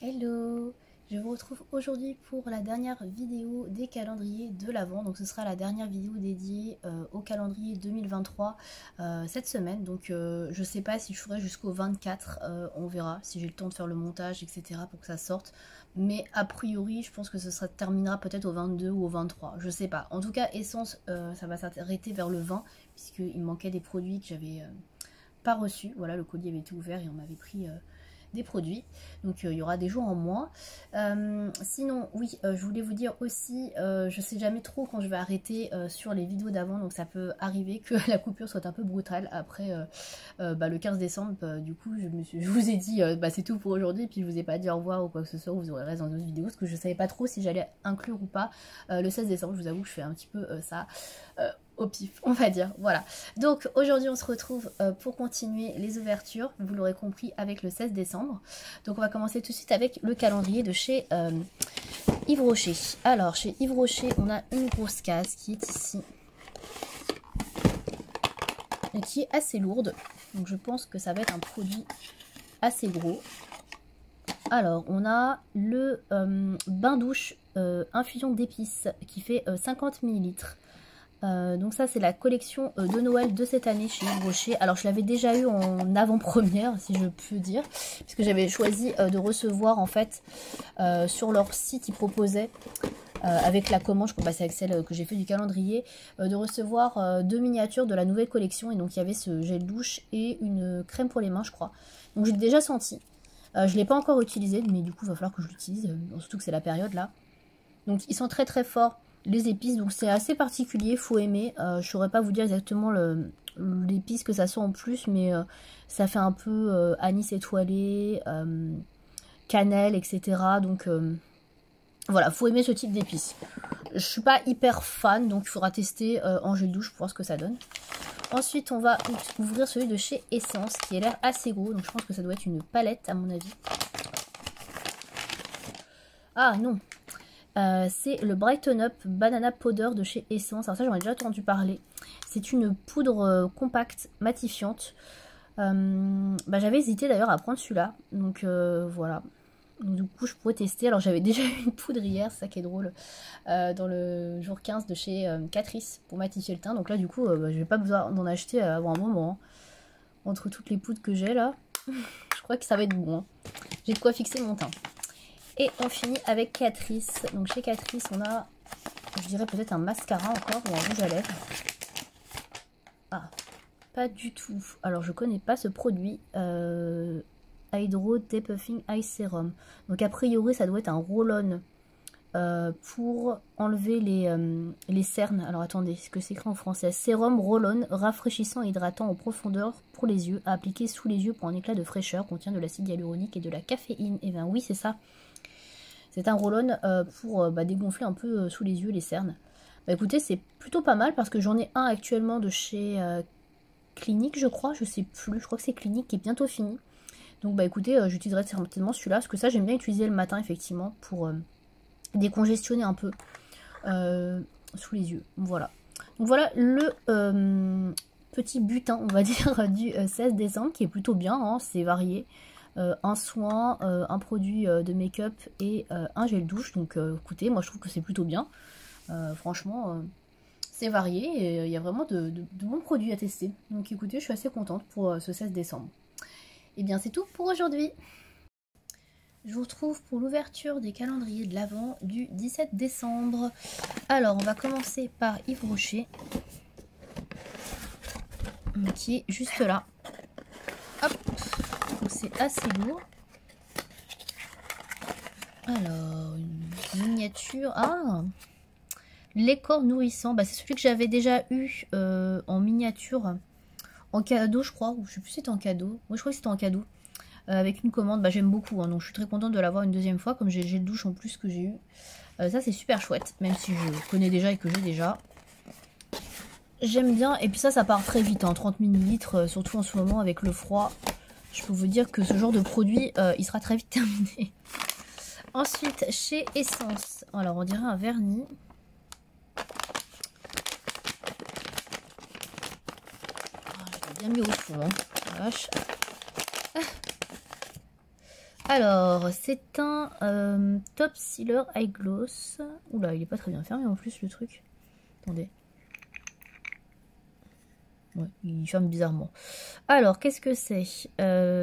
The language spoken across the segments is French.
Hello, je vous retrouve aujourd'hui pour la dernière vidéo des calendriers de l'Avent. Donc ce sera la dernière vidéo dédiée au calendrier 2023 cette semaine. Donc je sais pas si je ferai jusqu'au 24, on verra si j'ai le temps de faire le montage, etc. pour que ça sorte. Mais a priori, je pense que ça terminera peut-être au 22 ou au 23, je sais pas. En tout cas, Essence, ça va s'arrêter vers le 20, puisqu'il me manquait des produits que j'avais pas reçus. Voilà, le colis avait été ouvert et on m'avait pris des produits, donc il y aura des jours en moins. Sinon oui, je voulais vous dire aussi, je sais jamais trop quand je vais arrêter sur les vidéos d'avant, donc ça peut arriver que la coupure soit un peu brutale après le 15 décembre. Du coup je vous ai dit c'est tout pour aujourd'hui, puis je vous ai pas dit au revoir ou quoi que ce soit, vous aurez reste dans d'autres vidéos, parce que je savais pas trop si j'allais inclure ou pas le 16 décembre. Je vous avoue que je fais un petit peu ça au pif, on va dire. Voilà, donc aujourd'hui on se retrouve pour continuer les ouvertures, vous l'aurez compris, avec le 16 décembre. Donc on va commencer tout de suite avec le calendrier de chez Yves Rocher. Alors chez Yves Rocher, on a une grosse case qui est ici et qui est assez lourde, donc je pense que ça va être un produit assez gros. Alors on a le bain douche infusion d'épices qui fait 50 ml. Donc ça c'est la collection de Noël de cette année chez Yves Rocher. Alors je l'avais déjà eu en avant-première, si je peux dire, puisque j'avais choisi de recevoir en fait sur leur site, ils proposaient avec la commande, je crois que c'est avec celle que j'ai fait du calendrier, de recevoir 2 miniatures de la nouvelle collection. Et donc il y avait ce gel douche et une crème pour les mains, je crois. Donc je l'ai déjà senti. Je ne l'ai pas encore utilisé, mais du coup il va falloir que je l'utilise, surtout que c'est la période là. Donc ils sont très très forts, les épices, donc c'est assez particulier, faut aimer. Je saurais pas vous dire exactement l'épice que ça sent en plus, mais ça fait un peu anis étoilé, cannelle, etc. Donc voilà, faut aimer ce type d'épices. Je suis pas hyper fan, donc il faudra tester en gel douche pour voir ce que ça donne. Ensuite on va ouvrir celui de chez Essence qui a l'air assez gros, donc je pense que ça doit être une palette à mon avis. Ah non, c'est le Brighten Up Banana Powder de chez Essence. Alors ça j'en ai déjà entendu parler. C'est une poudre compacte matifiante. J'avais hésité d'ailleurs à prendre celui-là. Donc voilà. Donc, du coup je pourrais tester. Alors j'avais déjà eu une poudre hier, c'est ça qui est drôle. Dans le jour 15 de chez Catrice pour matifier le teint. Donc là du coup je vais pas besoin d'en acheter avant un moment. Hein. Entre toutes les poudres que j'ai là. Je crois que ça va être bon. Hein. J'ai de quoi fixer mon teint. Et on finit avec Catrice. Donc chez Catrice, on a, je dirais peut-être un mascara encore ou un rouge à lèvres. Ah, pas du tout. Alors je connais pas ce produit. Hydro Depuffing Eye Serum. Donc a priori, ça doit être un roll-on pour enlever les cernes. Alors attendez, ce que c'est écrit en français. Sérum roll-on rafraîchissant et hydratant en profondeur pour les yeux, à appliquer sous les yeux pour un éclat de fraîcheur, contient de l'acide hyaluronique et de la caféine. Et bien oui, c'est ça. C'est un roll-on pour dégonfler un peu sous les yeux les cernes. Écoutez, c'est plutôt pas mal parce que j'en ai un actuellement de chez Clinique, je crois. Je sais plus, je crois que c'est Clinique qui est bientôt fini. Donc écoutez, j'utiliserai certainement celui-là parce que ça j'aime bien utiliser le matin effectivement pour décongestionner un peu sous les yeux. Voilà. Donc voilà le petit butin, on va dire, du 16 décembre qui est plutôt bien, hein, c'est varié. Un soin, un produit de make-up et un gel douche. Donc écoutez, moi je trouve que c'est plutôt bien. Franchement, c'est varié et il y a vraiment de bons produits à tester. Donc écoutez, je suis assez contente pour ce 16 décembre. Et bien c'est tout pour aujourd'hui. Je vous retrouve pour l'ouverture des calendriers de l'Avent du 17 décembre. Alors on va commencer par Yves Rocher, qui est juste là. Hop. C'est assez lourd. Alors, une miniature. Ah, les corps nourrissants. C'est celui que j'avais déjà eu en miniature, en cadeau, je crois. Ou je sais plus si c'était en cadeau. Moi, je crois que c'était en cadeau. Avec une commande. J'aime beaucoup. Hein, donc, je suis très contente de l'avoir une deuxième fois. Comme j'ai le gel douche en plus que j'ai eu. Ça, c'est super chouette. Même si je connais déjà et que j'ai déjà. J'aime bien. Et puis ça part très vite. Hein, 30 ml. Surtout en ce moment avec le froid. Je peux vous dire que ce genre de produit, il sera très vite terminé. Ensuite, chez Essence. Alors, on dirait un vernis. Je l'ai bien mis au fond. Hein. Vache. Alors, c'est un Top Sealer Eye Gloss. Oula, il est pas très bien fermé en plus le truc. Attendez. Ouais, il ferme bizarrement. Alors, qu'est-ce que c'est?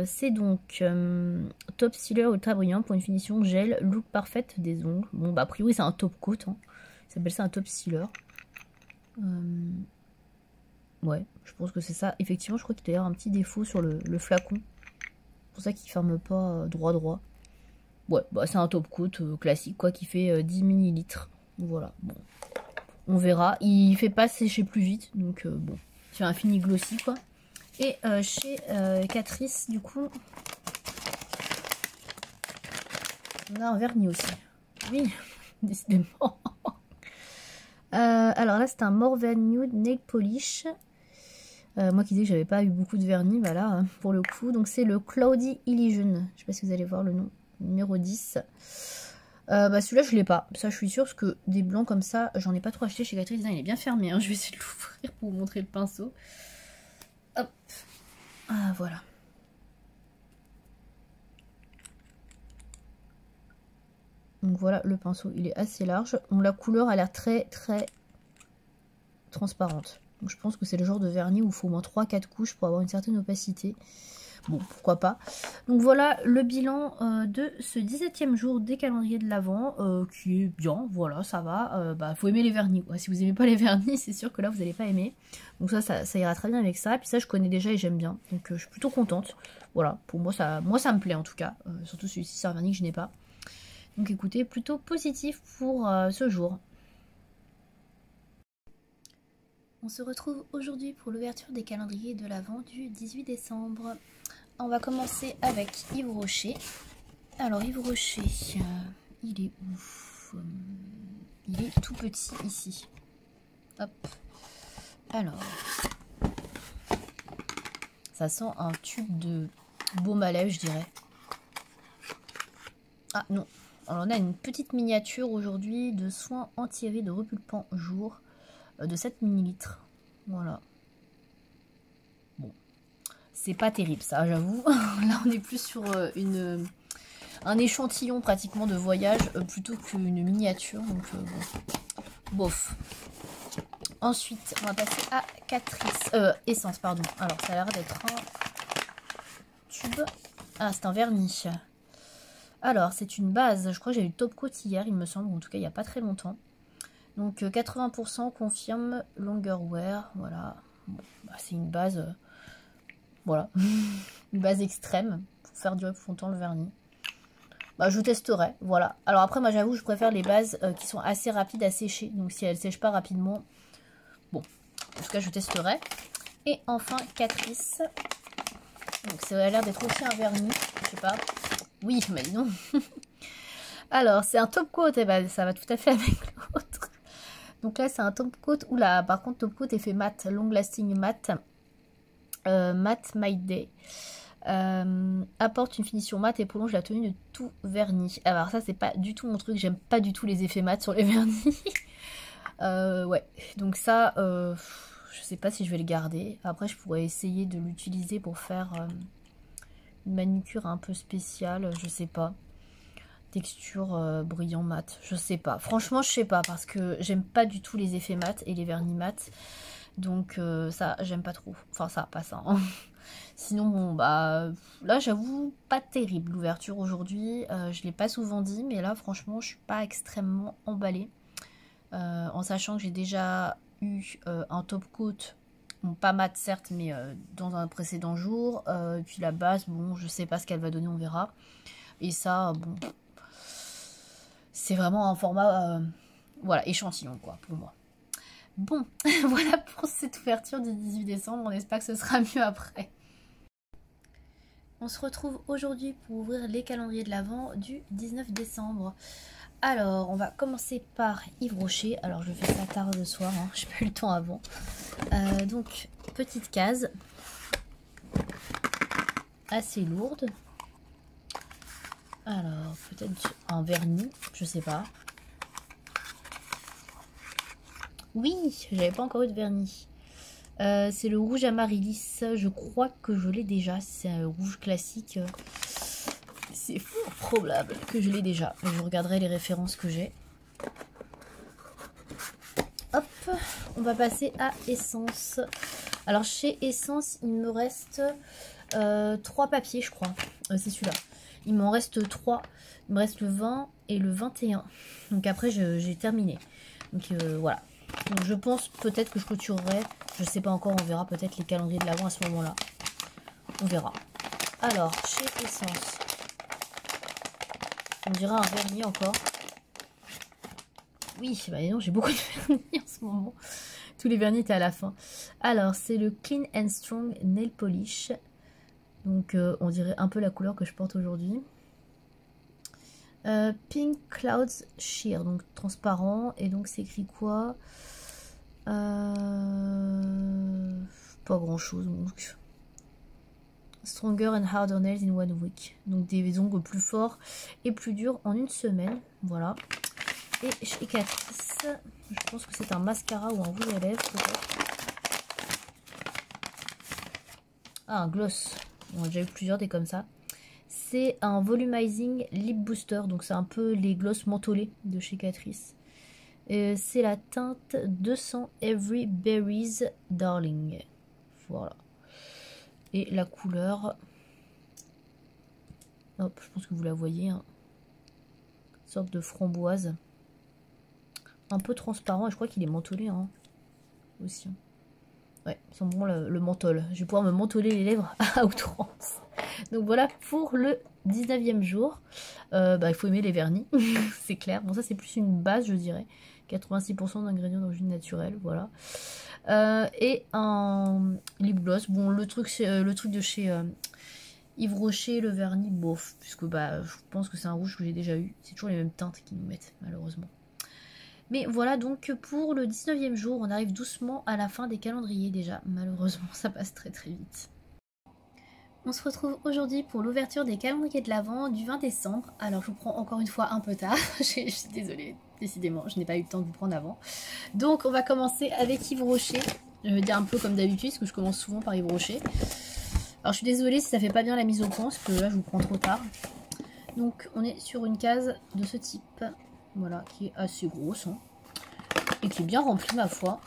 C'est donc Top Sealer Ultra Brillant pour une finition gel, look parfaite des ongles. Bon, bah, a priori, c'est un top coat. Hein. Ça s'appelle ça un Top Sealer. Ouais, je pense que c'est ça. Effectivement, je crois qu'il doit y avoir un petit défaut sur le flacon. C'est pour ça qu'il ferme pas droit. Ouais, bah c'est un top coat classique quoi qui fait 10 ml. Voilà, bon. On verra. Il fait pas sécher plus vite, donc bon. C'est un fini glossy quoi. Et chez Catrice, du coup, on a un vernis aussi. Oui, décidément. Alors là, c'est un Morven Nude Nail Polish. Moi qui disais que j'avais pas eu beaucoup de vernis, bah là, pour le coup. Donc c'est le Cloudy Illusion. Je sais pas si vous allez voir le nom. Numéro 10. Bah celui-là, je l'ai pas. Ça, je suis sûre, parce que des blancs comme ça, j'en ai pas trop acheté chez Catrice. Il est bien fermé. Hein. Je vais essayer de l'ouvrir pour vous montrer le pinceau. Hop. Ah, voilà. Donc voilà, le pinceau, il est assez large. Donc la couleur a l'air très transparente. Donc je pense que c'est le genre de vernis où il faut au moins 3-4 couches pour avoir une certaine opacité. Bon, pourquoi pas. Donc voilà le bilan de ce 17e jour des calendriers de l'Avent, qui est bien, voilà, ça va. Bah, faut aimer les vernis, quoi. Si vous aimez pas les vernis, c'est sûr que là, vous n'allez pas aimer. Donc ça ira très bien avec ça. Puis ça, je connais déjà et j'aime bien. Donc je suis plutôt contente. Voilà, pour moi, ça me plaît en tout cas. Surtout celui-ci, c'est un vernis que je n'ai pas. Donc écoutez, plutôt positif pour ce jour. On se retrouve aujourd'hui pour l'ouverture des calendriers de l'Avent du 18 décembre. On va commencer avec Yves Rocher. Alors Yves Rocher, il est où? Il est tout petit ici. Hop. Alors, ça sent un tube de baume à lèvres, je dirais. Ah non. Alors on a une petite miniature aujourd'hui de soins anti-rides repulpant jour de 7 ml. Voilà. Bon. C'est pas terrible ça, j'avoue. Là on est plus sur un échantillon pratiquement de voyage plutôt qu'une miniature. Donc bon. Bof. Ensuite, on va passer à Catrice. Essence, pardon. Alors ça a l'air d'être un tube. Ah, c'est un vernis. Alors, c'est une base, je crois que j'ai eu top coat hier, il me semble, en tout cas il n'y a pas très longtemps. Donc 80% confirme longer wear, voilà. Bon, bah, c'est une base, voilà, une base extrême pour faire durer plus longtemps le vernis. Bah, je testerai, voilà. Alors après, moi j'avoue, je préfère les bases qui sont assez rapides à sécher. Donc si elles ne sèchent pas rapidement, bon, en tout cas je testerai. Et enfin, Catrice. Donc ça a l'air d'être aussi un vernis, je sais pas. Oui, mais non. Alors, c'est un top coat, et ben, ça va tout à fait avec l'autre. Donc là, c'est un top coat. Oula, par contre, top coat est fait mat, long lasting mat. Mat My Day. Apporte une finition mat et prolonge la tenue de tout vernis. Alors ça, c'est pas du tout mon truc. J'aime pas du tout les effets mat sur les vernis. Ouais, donc ça, je sais pas si je vais le garder. Après, je pourrais essayer de l'utiliser pour faire... une manucure un peu spéciale, je sais pas. Texture brillant mat, je sais pas. Franchement, je sais pas parce que j'aime pas du tout les effets mat et les vernis mat. Donc ça, j'aime pas trop. Enfin ça, pas ça. Hein. Sinon, bon, bah là, j'avoue, pas terrible l'ouverture aujourd'hui. Je l'ai pas souvent dit, mais là, franchement, je suis pas extrêmement emballée. En sachant que j'ai déjà eu un top coat. Bon, pas mat certes, mais dans un précédent jour. Et puis la base, bon, je sais pas ce qu'elle va donner, on verra. Et ça, bon, c'est vraiment un format, voilà, échantillon, quoi, pour moi. Bon, voilà pour cette ouverture du 18 décembre. On espère que ce sera mieux après. On se retrouve aujourd'hui pour ouvrir les calendriers de l'Avent du 19 décembre. Alors, on va commencer par Yves Rocher. Alors, je fais ça tard le soir, hein. J'ai pas eu le temps avant. Donc, petite case. Assez lourde. Alors, peut-être un vernis, je sais pas. Oui, j'avais pas encore eu de vernis. C'est le rouge Amaryllis. Je crois que je l'ai déjà. C'est un rouge classique. c'est fort probable que je l'ai déjà. Je regarderai les références que j'ai. Hop, on va passer à Essence. Alors chez Essence, il me reste 3 papiers, je crois. C'est celui-là. Il m'en reste 3. Il me reste le 20 et le 21. Donc après, j'ai terminé. Donc voilà. Donc je pense peut-être que je clôturerai. Je sais pas encore, on verra peut-être les calendriers de l'Avent à ce moment-là. On verra. Alors, chez Essence. On dirait un vernis encore. Oui, bah non, j'ai beaucoup de vernis en ce moment. Tous les vernis étaient à la fin. Alors, c'est le Clean and Strong Nail Polish. Donc, on dirait un peu la couleur que je porte aujourd'hui. Pink Clouds Sheer, donc transparent. Et donc, c'est écrit quoi? Pas grand-chose, donc. Stronger and harder nails in 1 week. Donc, des ongles plus forts et plus durs en 1 semaine. Voilà. Et chez Catrice, je pense que c'est un mascara ou un rouge à lèvres peut-être. Ah, un gloss. On a déjà eu plusieurs des comme ça. C'est un volumizing lip booster. Donc c'est un peu les gloss mentholés de chez Catrice. C'est la teinte 200 Every Berries Darling. Voilà. Et la couleur... Hop, je pense que vous la voyez. Hein. Une sorte de framboise. Un peu transparent et je crois qu'il est mentholé hein, aussi. Ouais, il sent bon le menthol. Je vais pouvoir me mentoler les lèvres à outrance. Donc voilà pour le 19e jour. Il faut aimer les vernis, c'est clair. Bon ça c'est plus une base je dirais. 86% d'ingrédients d'origine naturelle, voilà. Et un lip gloss. Bon le truc de chez Yves Rocher, le vernis, bof. Puisque je pense que c'est un rouge que j'ai déjà eu. C'est toujours les mêmes teintes qu'ils nous mettent malheureusement. Mais voilà donc pour le 19e jour, on arrive doucement à la fin des calendriers déjà. Malheureusement, ça passe très très vite. On se retrouve aujourd'hui pour l'ouverture des calendriers de l'Avent du 20 décembre. Alors je vous prends encore une fois un peu tard, je suis désolée, décidément, je n'ai pas eu le temps de vous prendre avant. Donc on va commencer avec Yves Rocher. Je vais dire un peu comme d'habitude, parce que je commence souvent par Yves Rocher. Alors je suis désolée si ça fait pas bien la mise au point, parce que là je vous prends trop tard. Donc on est sur une case de ce type. Voilà, qui est assez grosse hein, et qui est bien remplie ma foi.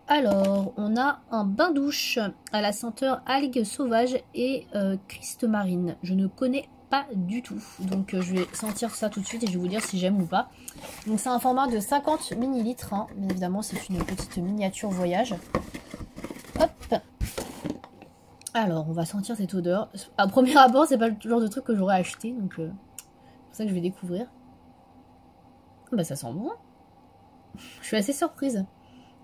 Alors, on a un bain-douche à la senteur algue sauvage et Christ marine. Je ne connais pas du tout, donc je vais sentir ça tout de suite et je vais vous dire si j'aime ou pas. Donc c'est un format de 50 ml, hein. Bien évidemment c'est une petite miniature voyage. Hop. Alors, on va sentir cette odeur. À premier abord, c'est pas le genre de truc que j'aurais acheté, donc... C'est ça que je vais découvrir. Bah ça sent bon. Je suis assez surprise.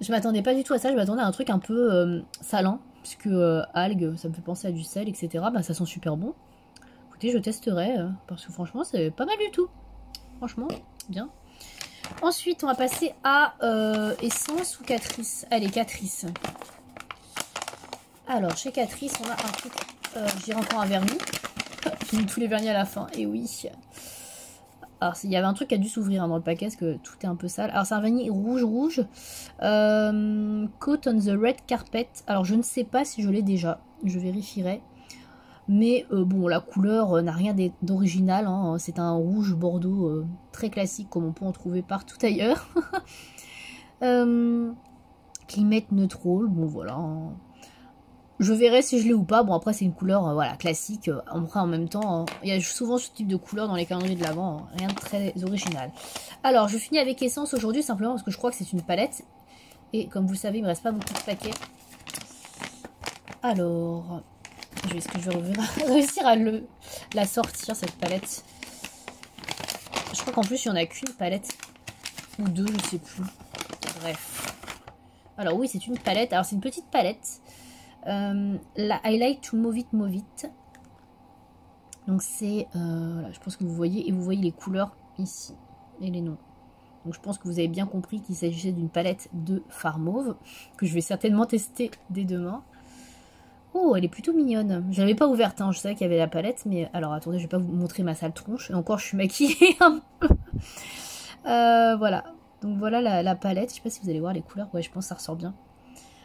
Je m'attendais pas du tout à ça. Je m'attendais à un truc un peu salant. Puisque algues, ça me fait penser à du sel, etc. Bah ça sent super bon. Écoutez, je testerai. Parce que franchement, c'est pas mal du tout. Franchement, bien. Ensuite, on va passer à Essence ou Catrice. Allez, Catrice. Alors, chez Catrice, on a un truc... je dirais encore un vernis. J'ai mis tous les vernis à la fin. Et oui... Alors, il y avait un truc qui a dû s'ouvrir hein, dans le paquet, parce que tout est un peu sale. Alors, c'est un vanille rouge. Coat on the red carpet. Alors, je ne sais pas si je l'ai déjà. Je vérifierai. Mais bon, la couleur n'a rien d'original. Hein. C'est un rouge bordeaux très classique, comme on peut en trouver partout ailleurs. Climate Neutral. Bon, voilà. Hein. Je verrai si je l'ai ou pas. Bon, après, c'est une couleur voilà, classique. Après, en même temps, il y a souvent ce type de couleur dans les calendriers de l'Avent. Rien de très original. Alors, je finis avec Essence aujourd'hui, simplement parce que je crois que c'est une palette. Et comme vous le savez, il me reste pas beaucoup de paquets. Alors, est-ce que je vais réussir à la sortir, cette palette? Je crois qu'en plus, il n'y en a qu'une palette. Ou deux, je sais plus. Bref. Alors oui, c'est une palette. Alors, c'est une petite palette. La I like to move it. Donc c'est voilà, je pense que vous voyez, et vous voyez les couleurs ici et les noms. Donc je pense que vous avez bien compris qu'il s'agissait d'une palette de fard mauve que je vais certainement tester dès demain. Oh, elle est plutôt mignonne. Je l'avais pas ouverte, hein. Je savais qu'il y avait la palette, mais alors attendez, je vais pas vous montrer ma sale tronche. Et encore, je suis maquillée un peu. Voilà. Donc voilà la palette. Je sais pas si vous allez voir les couleurs. Ouais, je pense que ça ressort bien.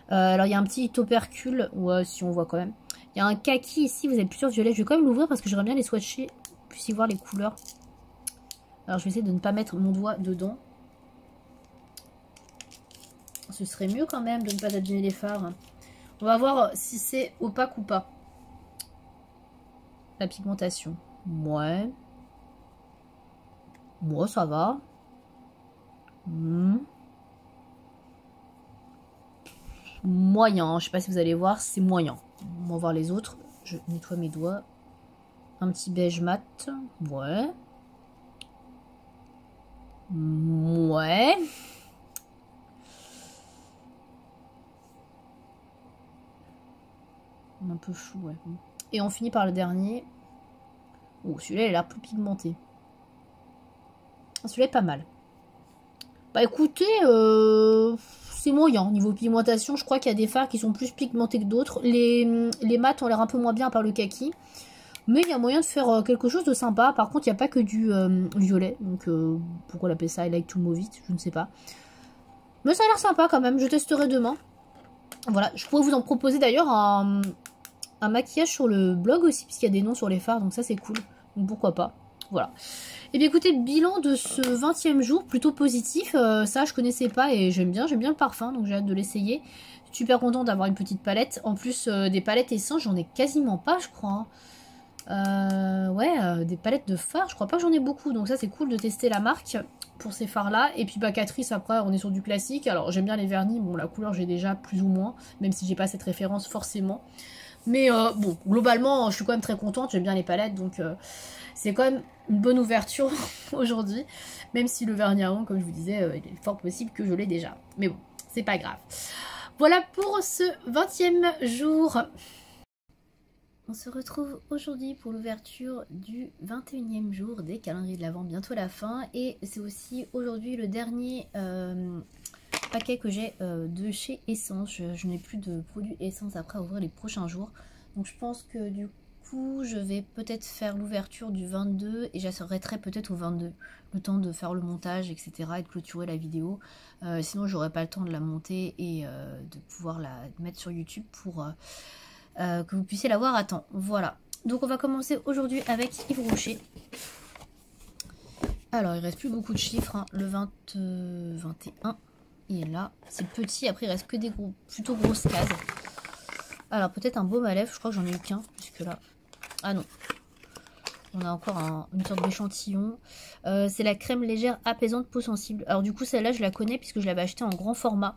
Alors il y a un petit opercule, ouais, si on voit quand même. Il y a un kaki ici, vous avez plusieurs violets. Je vais quand même l'ouvrir parce que j'aimerais bien les swatcher, puisse y voir les couleurs. Alors je vais essayer de ne pas mettre mon doigt dedans. Ce serait mieux quand même de ne pas abîmer les fards. On va voir si c'est opaque ou pas. La pigmentation. Ouais. Bon, ça va. Moyen. Je sais pas si vous allez voir, c'est moyen. On va voir les autres. Je nettoie mes doigts. Un petit beige mat. Ouais. Ouais. Un peu flou, ouais. Et on finit par le dernier. Oh, celui-là, il a l'air plus pigmenté. Celui-là est pas mal. Bah écoutez, c'est moyen. Niveau pigmentation, je crois qu'il y a des fards qui sont plus pigmentés que d'autres. Les mats ont l'air un peu moins bien par le kaki. Mais il y a moyen de faire quelque chose de sympa. Par contre, il n'y a pas que du violet. Donc, pourquoi l'appeler ça I like to move it, je ne sais pas. Mais ça a l'air sympa quand même. Je testerai demain. Voilà, je pourrais vous en proposer d'ailleurs un maquillage sur le blog aussi, puisqu'il y a des noms sur les fards. Donc ça, c'est cool. Donc pourquoi pas. Voilà. Et bien écoutez, bilan de ce 20e jour, plutôt positif. Ça, je connaissais pas et j'aime bien le parfum. Donc j'ai hâte de l'essayer. Super content d'avoir une petite palette. En plus, des palettes essences, j'en ai quasiment pas, je crois. Hein. Des palettes de fards, je crois pas que j'en ai beaucoup, donc ça c'est cool de tester la marque pour ces fards là. Et puis bah Catrice, après on est sur du classique. Alors j'aime bien les vernis, bon la couleur j'ai déjà plus ou moins, même si j'ai pas cette référence forcément, mais bon globalement je suis quand même très contente, j'aime bien les palettes, donc c'est quand même une bonne ouverture aujourd'hui, même si le vernis à ongles, comme je vous disais, il est fort possible que je l'ai déjà, mais bon c'est pas grave. Voilà pour ce 20e jour. On se retrouve aujourd'hui pour l'ouverture du 21e jour des calendriers de l'Avent, bientôt la fin. Et c'est aussi aujourd'hui le dernier paquet que j'ai de chez Essence. Je n'ai plus de produits Essence après à ouvrir les prochains jours. Donc je pense que du coup je vais peut-être faire l'ouverture du 22 et j'arrêterai peut-être au 22. Le temps de faire le montage, etc. et de clôturer la vidéo. Sinon j'aurai pas le temps de la monter et de pouvoir la mettre sur YouTube pour... que vous puissiez la voir à temps. Voilà. Donc on va commencer aujourd'hui avec Yves Rocher. Alors il reste plus beaucoup de chiffres. Hein. Le 21 il est là. C'est petit. Après il reste que des plutôt grosses cases. Alors peut-être un baume à lèvres. Je crois que j'en ai eu qu'un jusque là. Ah non. On a encore une sorte d'échantillon. C'est la crème légère apaisante peau sensible. Alors du coup celle-là je la connais puisque je l'avais achetée en grand format.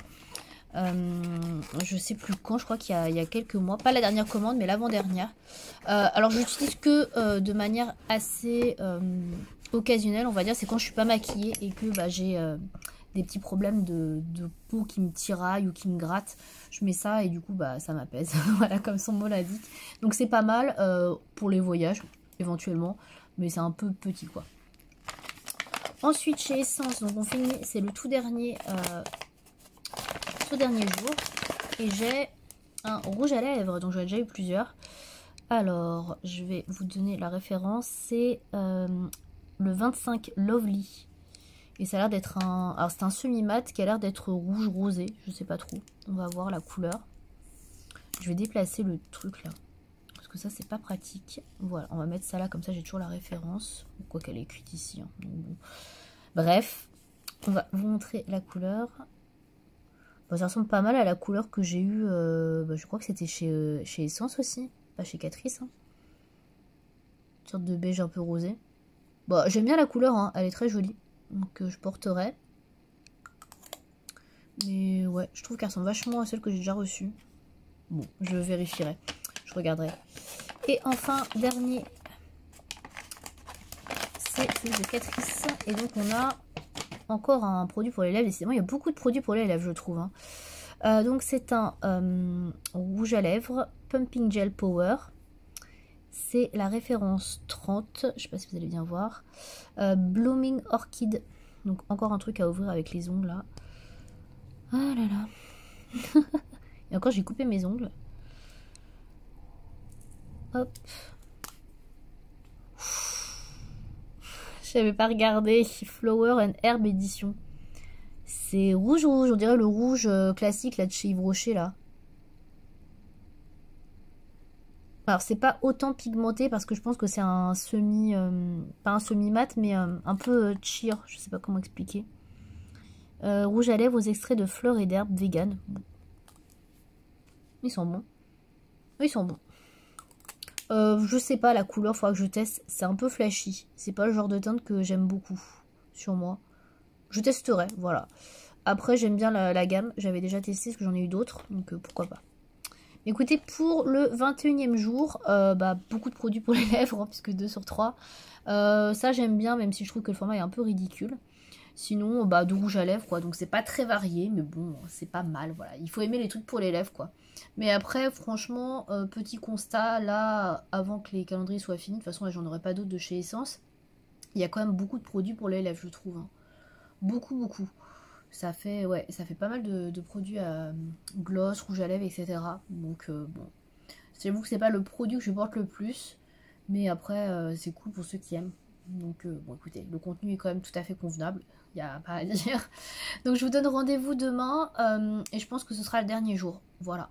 Je sais plus quand, je crois qu'il y a quelques mois, pas la dernière commande mais l'avant-dernière. Alors je l'utilise que de manière assez occasionnelle, on va dire. C'est quand je suis pas maquillée et que bah, j'ai des petits problèmes de peau qui me tiraille ou qui me gratte. Je mets ça et du coup bah ça m'apaise. Voilà, comme son mot l'indique. Donc c'est pas mal pour les voyages éventuellement, mais c'est un peu petit quoi. Ensuite chez Essence, donc on finit, c'est le tout dernier jour, et j'ai un rouge à lèvres, donc j'en ai déjà eu plusieurs. Alors je vais vous donner la référence, c'est le 25 Lovely et ça a l'air d'être alors c'est un semi-mat qui a l'air d'être rouge rosé, je sais pas trop, on va voir la couleur. Je vais déplacer le truc là parce que ça c'est pas pratique. Voilà, on va mettre ça là, comme ça j'ai toujours la référence, quoi qu'elle est écrite ici hein. Donc, bon. Bref, on va vous montrer la couleur. Bon, ça ressemble pas mal à la couleur que j'ai eue, je crois que c'était chez Essence aussi, pas chez Catrice. Hein. Une sorte de beige un peu rosé. Bon, j'aime bien la couleur, hein, elle est très jolie, donc je porterai. Mais ouais, je trouve qu'elle ressemble vachement à celle que j'ai déjà reçue. Bon, je vérifierai, je regarderai. Et enfin, dernier, c'est celui de Catrice. Et donc on a... encore un produit pour les lèvres, décidément il y a beaucoup de produits pour les lèvres je trouve. Hein. Donc c'est un rouge à lèvres Pumping Gel Power. C'est la référence 30, je sais pas si vous allez bien voir. Blooming Orchid. Donc encore un truc à ouvrir avec les ongles là. Ah là là. Et encore j'ai coupé mes ongles. Hop. J'avais pas regardé. Flower and Herb Edition. C'est rouge, on dirait le rouge classique là de chez Yves Rocher là. Alors c'est pas autant pigmenté parce que je pense que c'est un semi... pas un semi-mat mais un peu cheer, je sais pas comment expliquer. Rouge à lèvres aux extraits de fleurs et d'herbes vegan. Bon. Ils sont bons. Ils sont bons. Je sais pas la couleur, faudra que je teste. C'est un peu flashy. C'est pas le genre de teinte que j'aime beaucoup sur moi. Je testerai, voilà. Après j'aime bien la gamme. J'avais déjà testé parce que j'en ai eu d'autres. Donc pourquoi pas. Écoutez, pour le 21e jour, beaucoup de produits pour les lèvres, hein, puisque 2 sur 3. Ça j'aime bien, même si je trouve que le format est un peu ridicule. Sinon, de rouge à lèvres, quoi. Donc c'est pas très varié, mais bon, c'est pas mal, voilà. Il faut aimer les trucs pour les lèvres, quoi. Mais après, franchement, petit constat, là, avant que les calendriers soient finis, de toute façon, là, j'en aurai pas d'autres de chez Essence. Il y a quand même beaucoup de produits pour les lèvres, je trouve. Hein. Beaucoup, beaucoup. Ça fait pas mal de produits à gloss, rouge à lèvres, etc. Donc, bon. J'avoue que c'est pas le produit que je porte le plus. Mais après, c'est cool pour ceux qui aiment. Donc, bon, écoutez, le contenu est quand même tout à fait convenable. Il n'y a pas à dire. Donc, je vous donne rendez-vous demain. Et je pense que ce sera le dernier jour. Voilà.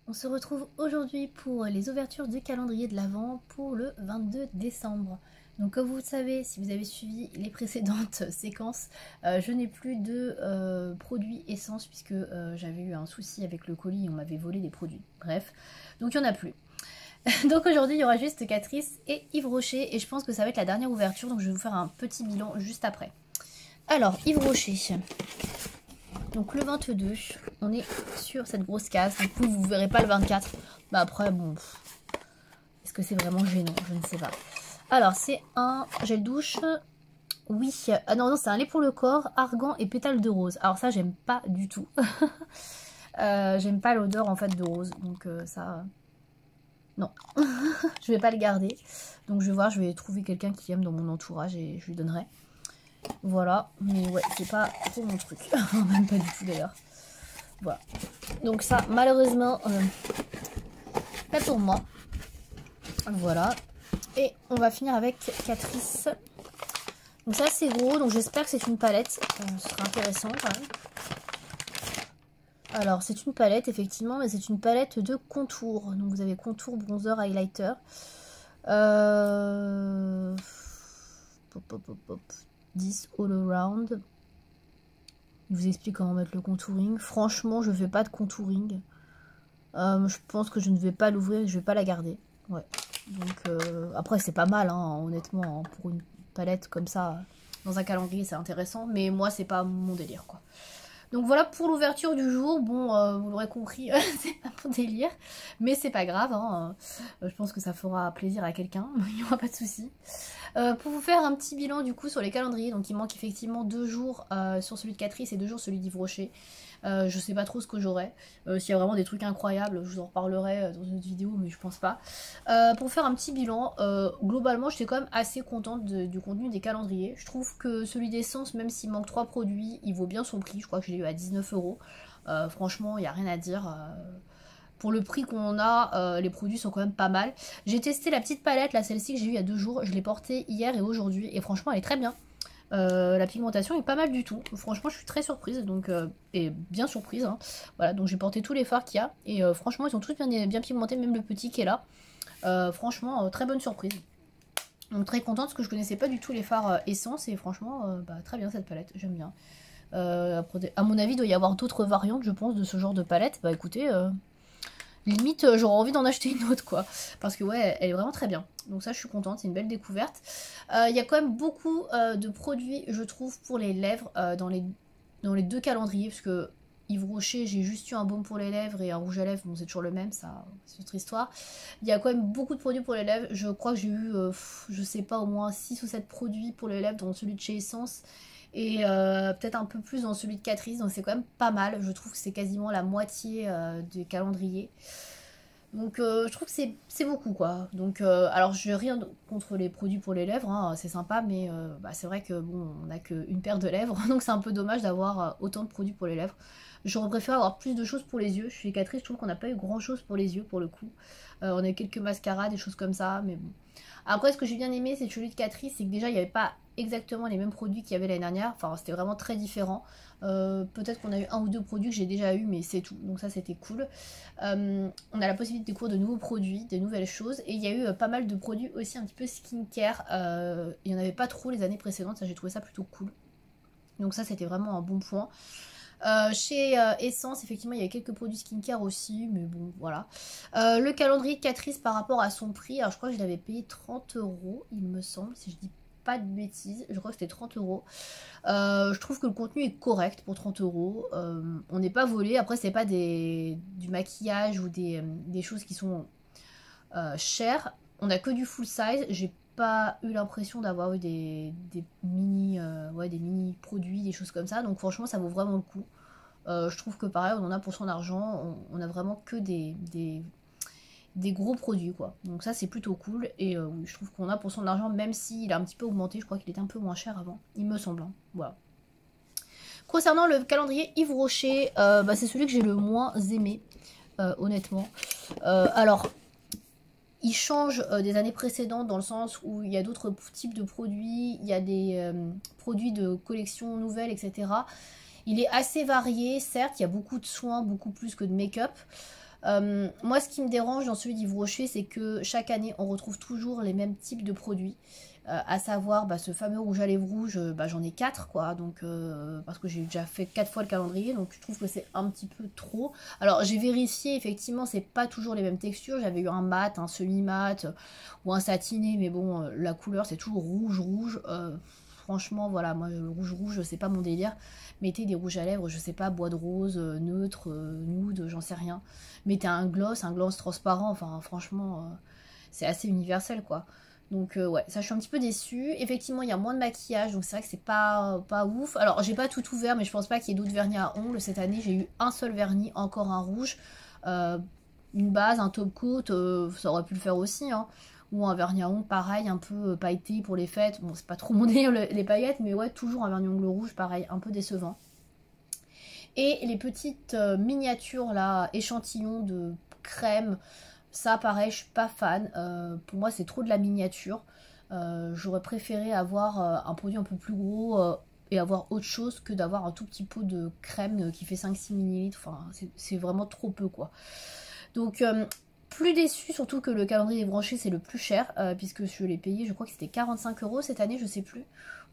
On se retrouve aujourd'hui pour les ouvertures du calendrier de l'Avent pour le 22 décembre. Donc comme vous le savez, si vous avez suivi les précédentes séquences, je n'ai plus de produits essence puisque j'avais eu un souci avec le colis et on m'avait volé des produits. Bref, donc il n'y en a plus. Donc aujourd'hui il y aura juste Catrice et Yves Rocher et je pense que ça va être la dernière ouverture, donc je vais vous faire un petit bilan juste après. Alors Yves Rocher, donc le 22, on est sur cette grosse case, du coup vous verrez pas le 24, bah après bon, est-ce que c'est vraiment gênant, je ne sais pas. Alors c'est un gel douche, oui, ah non c'est un lait pour le corps, argan et pétales de rose, alors ça j'aime pas du tout, j'aime pas l'odeur en fait de rose, donc ça... Non, je vais pas le garder. Donc je vais voir, je vais trouver quelqu'un qui aime dans mon entourage et je lui donnerai. Voilà, mais ouais, c'est pas trop mon truc. Même pas du tout d'ailleurs. Voilà. Donc ça, malheureusement, pas pour moi. Voilà. Et on va finir avec Catrice. Donc ça c'est gros, donc j'espère que c'est une palette. Ce sera intéressant quand même. Alors c'est une palette effectivement, mais c'est une palette de contour. Donc vous avez contour, bronzer, highlighter. Pop, 10 all around. Il vous explique comment mettre le contouring. Franchement je fais pas de contouring. Je pense que je ne vais pas l'ouvrir et je vais pas la garder. Ouais. Donc après c'est pas mal hein, honnêtement, hein, pour une palette comme ça, dans un calendrier c'est intéressant. Mais moi c'est pas mon délire quoi. Donc voilà pour l'ouverture du jour. Bon, vous l'aurez compris, c'est pas mon délire. Mais c'est pas grave. Hein. Je pense que ça fera plaisir à quelqu'un. Il n'y aura pas de souci. Pour vous faire un petit bilan du coup sur les calendriers. Donc il manque effectivement 2 jours sur celui de Catrice et 2 jours celui d'Yves Rocher. Je sais pas trop ce que j'aurai. S'il y a vraiment des trucs incroyables, je vous en reparlerai dans une autre vidéo, mais je pense pas. Pour faire un petit bilan, globalement j'étais quand même assez contente du contenu des calendriers. Je trouve que celui d'Essence, même s'il manque 3 produits, il vaut bien son prix. Je crois que je l'ai eu à 19 €. Franchement, il n'y a rien à dire. Pour le prix qu'on a, les produits sont quand même pas mal. J'ai testé la petite palette, là celle-ci que j'ai eu il y a 2 jours. Je l'ai portée hier et aujourd'hui et franchement elle est très bien. La pigmentation est pas mal du tout. Franchement je suis très surprise, donc et bien surprise. Hein. Voilà, donc j'ai porté tous les fards qu'il y a. Et franchement ils sont tous bien pigmentés, même le petit qui est là. Franchement très bonne surprise. Donc très contente parce que je connaissais pas du tout les fards Essence. Et franchement très bien cette palette, j'aime bien. À mon avis il doit y avoir d'autres variantes je pense de ce genre de palette. Bah écoutez... limite j'aurais envie d'en acheter une autre quoi, parce que ouais elle est vraiment très bien, donc ça je suis contente, c'est une belle découverte. Il y a quand même beaucoup de produits je trouve pour les lèvres dans les 2 calendriers, parce que Yves Rocher j'ai juste eu un baume pour les lèvres et un rouge à lèvres, bon c'est toujours le même, ça c'est autre histoire. Il y a quand même beaucoup de produits pour les lèvres, je crois que j'ai eu je sais pas au moins 6 ou 7 produits pour les lèvres dans celui de chez Essence. Et peut-être un peu plus dans celui de Catrice, donc c'est quand même pas mal. Je trouve que c'est quasiment la moitié du calendrier. Donc je trouve que c'est beaucoup quoi. Donc alors je n'ai rien contre les produits pour les lèvres, hein, c'est sympa, mais c'est vrai que bon on n'a qu'une paire de lèvres, donc c'est un peu dommage d'avoir autant de produits pour les lèvres. J'aurais préféré avoir plus de choses pour les yeux. Chez Catrice, je trouve qu'on n'a pas eu grand chose pour les yeux pour le coup. On a eu quelques mascaras, des choses comme ça, mais bon. Après, ce que j'ai bien aimé, c'est celui de Catrice, c'est que déjà, il n'y avait pas exactement les mêmes produits qu'il y avait l'année dernière. Enfin, c'était vraiment très différent. Peut-être qu'on a eu un ou deux produits que j'ai déjà eu, mais c'est tout. Donc ça, c'était cool. On a la possibilité de découvrir de nouveaux produits, de nouvelles choses. Et il y a eu pas mal de produits aussi un petit peu skincare. Il n'y en avait pas trop les années précédentes. Ça, j'ai trouvé ça plutôt cool. Donc ça, c'était vraiment un bon point. Chez Essence, effectivement, il y a quelques produits skincare aussi, mais bon, voilà. Le calendrier de Catrice par rapport à son prix, alors je crois que je l'avais payé 30 euros, il me semble, si je dis pas de bêtises, je crois que c'était 30 euros. Je trouve que le contenu est correct pour 30 euros. On n'est pas volé, après, c'est pas du maquillage ou des choses qui sont chères. On a que du full size, j'ai pas eu l'impression d'avoir eu des mini des mini produits, des choses comme ça, donc franchement ça vaut vraiment le coup. Je trouve que pareil on en a pour son argent, on a vraiment que des gros produits quoi, donc ça c'est plutôt cool. Et oui, je trouve qu'on a pour son argent, même s'il a un petit peu augmenté, je crois qu'il était un peu moins cher avant, il me semble, hein. Voilà. Concernant le calendrier Yves Rocher, c'est celui que j'ai le moins aimé, honnêtement. Alors il change des années précédentes dans le sens où il y a d'autres types de produits, il y a des produits de collection nouvelle, etc. Il est assez varié, certes, il y a beaucoup de soins, beaucoup plus que de make-up. Moi, ce qui me dérange dans celui d'Yves Rocher, c'est que chaque année, on retrouve toujours les mêmes types de produits. À savoir ce fameux rouge à lèvres rouge, j'en ai 4 quoi, donc parce que j'ai déjà fait 4 fois le calendrier, donc je trouve que c'est un petit peu trop. Alors j'ai vérifié, effectivement c'est pas toujours les mêmes textures, j'avais eu un mat, un semi-mat ou un satiné, mais bon la couleur c'est toujours rouge. Franchement voilà, moi le rouge c'est pas mon délire. Mettez des rouges à lèvres, je sais pas, bois de rose, neutre, nude, j'en sais rien. Mettez un gloss transparent, enfin franchement c'est assez universel quoi. Donc ouais, ça je suis un petit peu déçue. Effectivement, il y a moins de maquillage, donc c'est vrai que c'est pas ouf. Alors, j'ai pas tout ouvert, mais je pense pas qu'il y ait d'autres vernis à ongles. Cette année, j'ai eu un seul vernis, encore un rouge. Une base, un top coat, ça aurait pu le faire aussi, hein. Ou un vernis à ongles, pareil, un peu pailleté pour les fêtes. Bon, c'est pas trop mon délire, les paillettes, mais ouais, toujours un vernis ongles rouge, pareil, un peu décevant. Et les petites miniatures, là, échantillons de crème. Ça, pareil, je suis pas fan. Pour moi, c'est trop de la miniature. J'aurais préféré avoir un produit un peu plus gros et avoir autre chose que d'avoir un tout petit pot de crème qui fait 5-6 ml. Enfin, c'est vraiment trop peu, quoi. Donc, plus déçu, surtout que le calendrier débranché, c'est le plus cher, puisque je l'ai payé, je crois que c'était 45 euros cette année, je sais plus,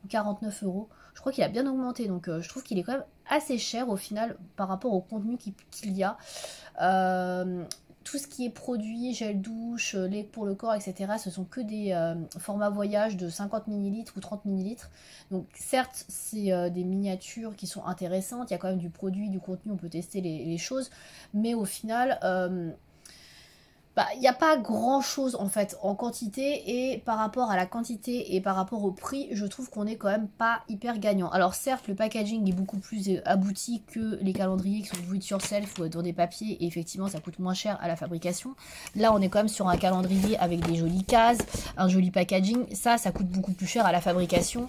ou 49 euros. Je crois qu'il a bien augmenté, donc je trouve qu'il est quand même assez cher au final par rapport au contenu qu'il y a. Tout ce qui est produit, gel douche, lait pour le corps, etc. ce sont que des formats voyage de 50 ml ou 30 ml. Donc certes, c'est des miniatures qui sont intéressantes, il y a quand même du produit, du contenu, on peut tester les choses, mais au final, il n'y a pas grand chose en fait en quantité, et par rapport à la quantité et par rapport au prix, je trouve qu'on est quand même pas hyper gagnant. Alors certes, le packaging est beaucoup plus abouti que les calendriers qui sont do it yourself ou dans des papiers, et effectivement ça coûte moins cher à la fabrication. Là on est quand même sur un calendrier avec des jolies cases, un joli packaging, ça coûte beaucoup plus cher à la fabrication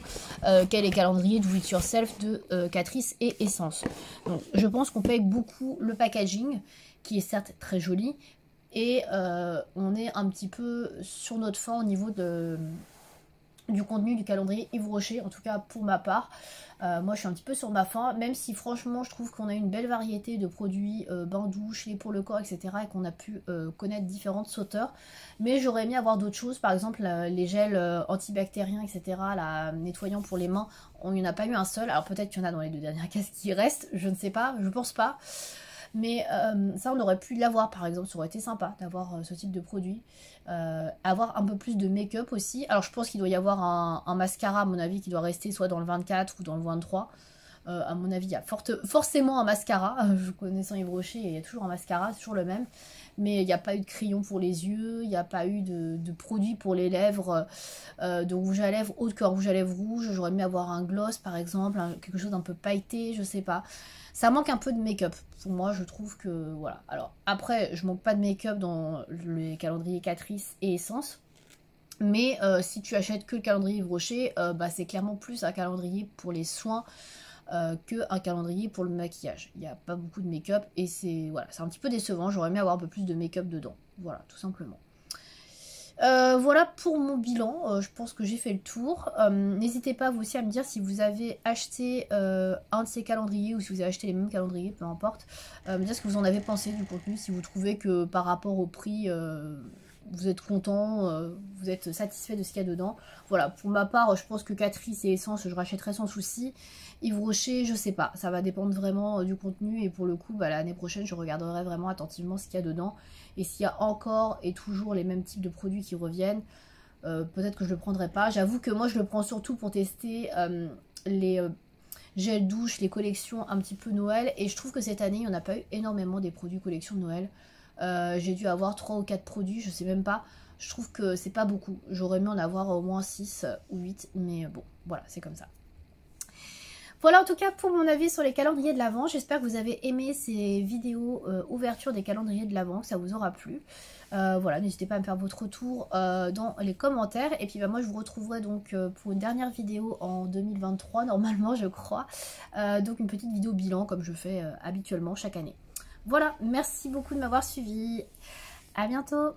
qu'est les calendriers do it yourself de Catrice et Essence. Donc je pense qu'on paye beaucoup le packaging, qui est certes très joli, et on est un petit peu sur notre fin au niveau du contenu du calendrier Yves Rocher, en tout cas pour ma part. Moi je suis un petit peu sur ma fin, même si franchement je trouve qu'on a une belle variété de produits, bain douche, lait pour le corps, etc. et qu'on a pu connaître différentes sauteurs. Mais j'aurais aimé avoir d'autres choses, par exemple les gels antibactériens, etc. Là, nettoyants pour les mains, on n'y en a pas eu un seul. Alors peut-être qu'il y en a dans les 2 dernières cases qui restent, je ne sais pas, je pense pas. Mais ça on aurait pu l'avoir par exemple, ça aurait été sympa d'avoir ce type de produit. Avoir un peu plus de make-up aussi. Alors je pense qu'il doit y avoir un mascara à mon avis qui doit rester soit dans le 24 ou dans le 23. À mon avis il y a forcément un mascara. Je connaissant Yves Rocher, il y a toujours un mascara, c'est toujours le même. Mais il n'y a pas eu de crayon pour les yeux, il n'y a pas eu de produit pour les lèvres, de rouge à lèvres autre qu'un rouge à lèvres rouge. J'aurais aimé avoir un gloss par exemple, quelque chose d'un peu pailleté, je sais pas. Ça manque un peu de make-up. Pour moi, je trouve que voilà. Alors après, je manque pas de make-up dans les calendriers Catrice et Essence. Mais si tu achètes que le calendrier Yves Rocher, c'est clairement plus un calendrier pour les soins. qu'un calendrier pour le maquillage. Il n'y a pas beaucoup de make-up et c'est voilà, c'est un petit peu décevant. J'aurais aimé avoir un peu plus de make-up dedans. Voilà, tout simplement. Voilà pour mon bilan, je pense que j'ai fait le tour. N'hésitez pas vous aussi à me dire si vous avez acheté un de ces calendriers ou si vous avez acheté les mêmes calendriers, peu importe. Me dire ce que vous en avez pensé du contenu, si vous trouvez que par rapport au prix, vous êtes content, vous êtes satisfait de ce qu'il y a dedans. Voilà, pour ma part, je pense que Catrice et Essence, je rachèterai sans souci. Yves Rocher, je sais pas, ça va dépendre vraiment du contenu et pour le coup, bah, l'année prochaine, je regarderai vraiment attentivement ce qu'il y a dedans. Et s'il y a encore et toujours les mêmes types de produits qui reviennent, peut-être que je le prendrai pas. J'avoue que moi, je le prends surtout pour tester les gels douche, les collections un petit peu Noël. Et je trouve que cette année, il n'y en a pas eu énormément des produits collection de Noël. J'ai dû avoir 3 ou 4 produits, je sais même pas. Je trouve que c'est pas beaucoup. J'aurais aimé en avoir au moins 6 ou 8, mais bon, voilà, c'est comme ça. Voilà en tout cas pour mon avis sur les calendriers de l'Avent. J'espère que vous avez aimé ces vidéos ouverture des calendriers de l'Avent, que ça vous aura plu. Voilà, n'hésitez pas à me faire votre retour dans les commentaires. Et puis bah, moi je vous retrouverai donc pour une dernière vidéo en 2023 normalement je crois. Donc une petite vidéo bilan comme je fais habituellement chaque année. Voilà, merci beaucoup de m'avoir suivi. À bientôt.